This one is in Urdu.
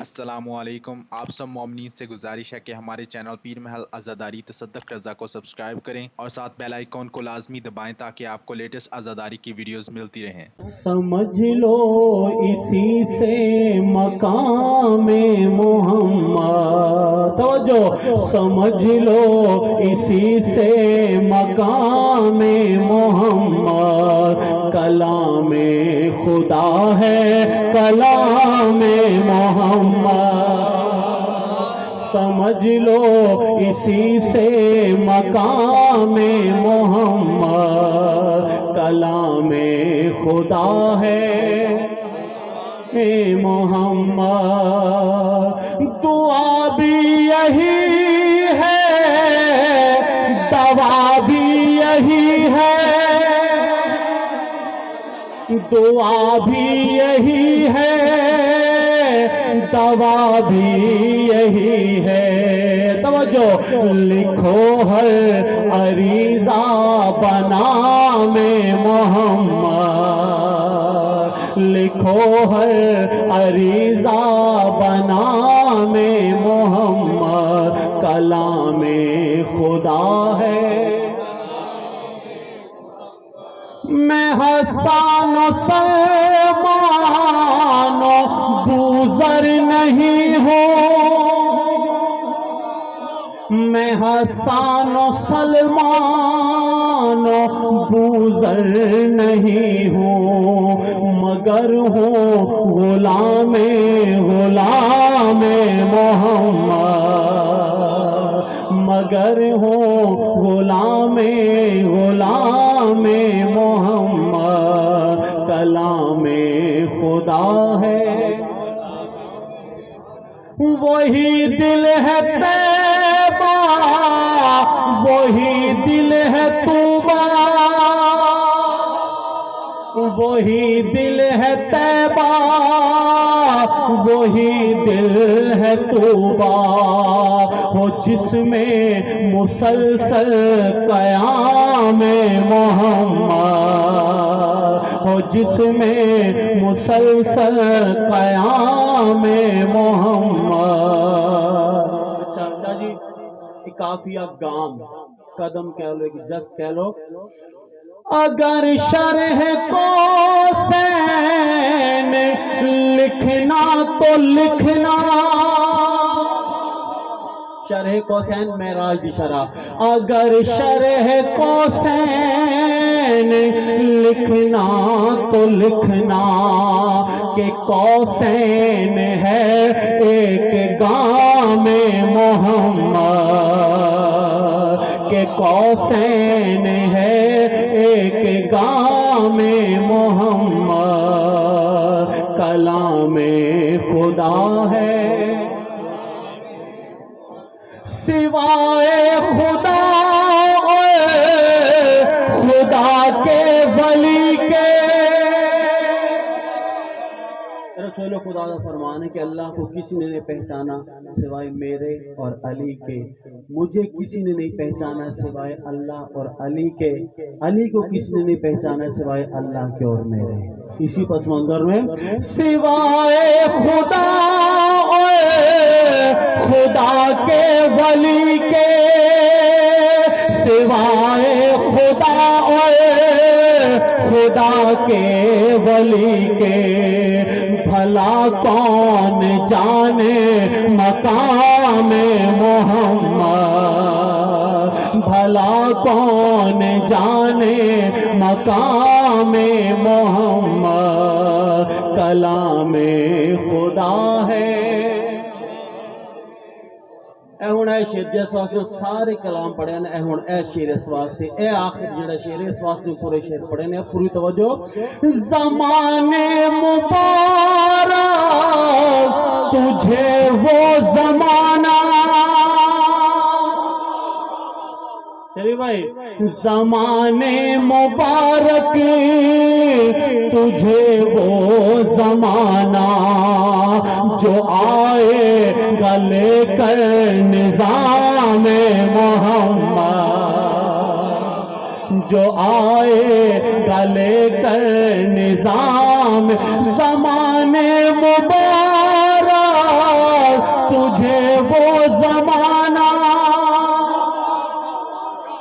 السلام علیکم، آپ سب مومنین سے گزارش ہے کہ ہمارے چینل پیر محل عزاداری تصدق رضا کو سبسکرائب کریں اور ساتھ بیل آئیکن کو لازمی دبائیں تاکہ آپ کو لیٹسٹ عزاداری کی ویڈیوز ملتی رہیں۔ سمجھ لو اسی سے مقام محمد، توجہ، سمجھ لو اسی سے مقام محمد، کلام خدا ہے کلام محمد، سمجھ لو اسی سے مقام محمد، کلام خدا ہے محمد، دعا بھی یہی ہے دوا بھی یہی ہے، دعا بھی یہی ہے دوا بھی یہی ہے، توجہ، لکھو ہر عریضہ بنام محمد، لکھو ہر عریضہ بنام محمد، کلام خدا ہے، میں حسان و سلمان و بوذر نہیں ہوں، میں حسان و سلمان و بوذر نہیں ہوں، مگر ہوں غلام محمد، مگر ہوں غلام محمد، کلام خدا ہے، وہی دل ہے طیبہ وہی دل ہے طوبیٰ، وہی دل ہے طیبہ وہی دل ہے طوبیٰ، ہو جس میں مسلسل قیام محمد، ہو جس میں مسلسل قیام محمد۔ اچھا جی، قافیہ گام، قدم کہہ لو، ایک جست کہہ لو، اگر شرح کوسین لکھنا تو لکھنا، شرح کوسین معراج دی شرح، اگر شرح کوسین لکھنا تو لکھنا، کہ کوسین ہے ایک گام محمد، کہ کوسین ہے ایک گام محمد، کلام خدا ہے، سوائے خدا خدا کے ولی کے، رسول خدا کا فرمان ہے کہ اللہ کو کسی نے نہیں پہچانا سوائے میرے اور علی کے، مجھے کسی نے نہیں پہچانا سوائے اللہ اور علی کے، علی کو کسی نے نہیں پہچانا سوائے اللہ کے اور میرے، اسی پس منظر میں سوائے خدا خدا کے ولی کے، سوائے خدا خدا کے ولی کے، بھلا کون جانے مقام محمد، بھلا کون جانے مقام محمد، کلام خدا ہے۔ اے ہن اے شیر جس واسطے سارے کلام پڑھے نے، اے ہن اے شیر اس واسطے، اے آخر جڑا شیر اس واسطے پورے شیر پڑھے نے، پوری توجہ، زمانے مبارک تجھے وہ زمانہ، چلیے بھائی، زمانے مبارک تجھے وہ زمانہ، جو آئے گا لے کر نظام محمد، جو آئے گا لے کر نظام زمانے مبارک